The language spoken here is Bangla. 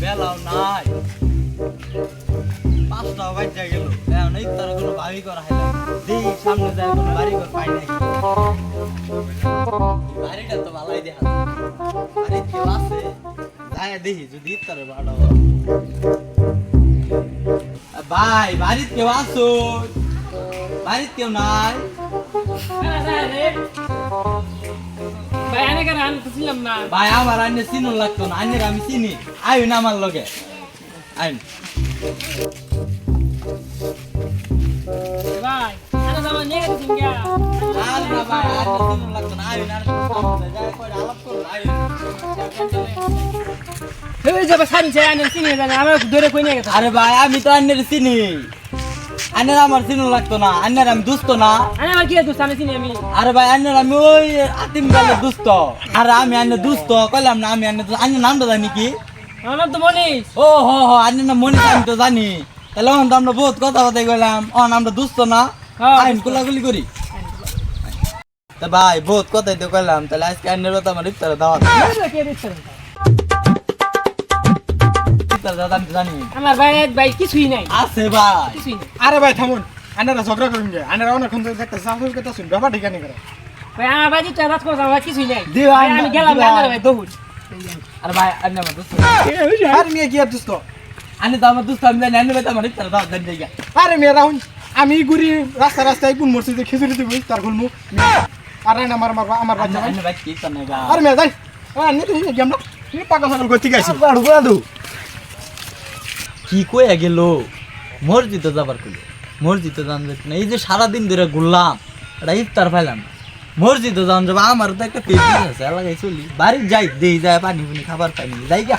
বেলাও নাই 5টাও বাজে গেল এখন ইফতার কোনো ভাবি করা হয় না দেখি সামনে যায় কোনো বাড়ি ঘর পাই নাই বাড়িটা তো ভালোই দেখা বাড়ি কেউ আছে যাই দেখি যদি ইফতারে ভাড়া ভাই বাড়িতে কেউ আসো বাড়িতে কেউ নাই ভাই আমার আইনে চিনুন লাগতো না আইনের আমি চিনি আইন আমার লগে আইন আরে ভাই আমি তো আইনের চিনি আইনের আমার চিনুন লাগতো না আইনের আমি দুস্থ না আরে ভাই আইনের আমি ওই আতিম গালে দুস্থ আরে আমি আইনের দুস্থ কইলাম না আমি আইনের নামটা জানি কি ও হ হ আইনের নাম মনিষ আমি তো জানি তাহলে তো আমরা বহুত কথা কথা কইলাম আমরা দুস্থ না আইন কোলাগুলি করি তা ভাই বহুত কথাই তো কইলাম তাহলে আজকে আইনের তো আমার ইফতারে দাওয়াত জানি আমার ভাই কিছুই নাই আছে ভাই আরে ভাই থামুন আনারা ঝগড়া করুন গে আনারা অনেকক্ষণ ধরে দেখতে সাফল কথা শুন ব্যাপার ঠিক নেই করে ভাই আমার ভাই তো রাত করছ আমার কিছুই নাই দি ভাই আমি গেলাম আনারা ভাই বহুত আরে ভাই আন্না আমার দোস্ত আরে মিয়া কি আর দোস্ত আন্না তো আমার দোস্ত আমি জানি আন্না তো আমার ইফতারে দাওয়াত দেন জায়গা আরে মিয়া রাহুন আমি ঘুরি রাস্তায় কোন মসজিদে খিচুড়ি দিব তার গুলমু আর না আমার বাচ্চা ভাই আন্না ভাই কি করনে গা আরে মিয়া যাই আরে তুই গেম না তুই পাগল পাগল করতে গেছিস বাড়ু বাড়ু কি কইয়া গেল মসজিদে যাবার কইলো মসজিদে যান যেত না এই যে সারাদিন ধরে ঘুরলাম এটা ইফতার পাইলাম না মসজিদে যান যাবো আমার তো একটা পেট আছে এলাকায় চলি বাড়ি যাই দেই যায় পানি পুনি খাবার পাইনি যাই গা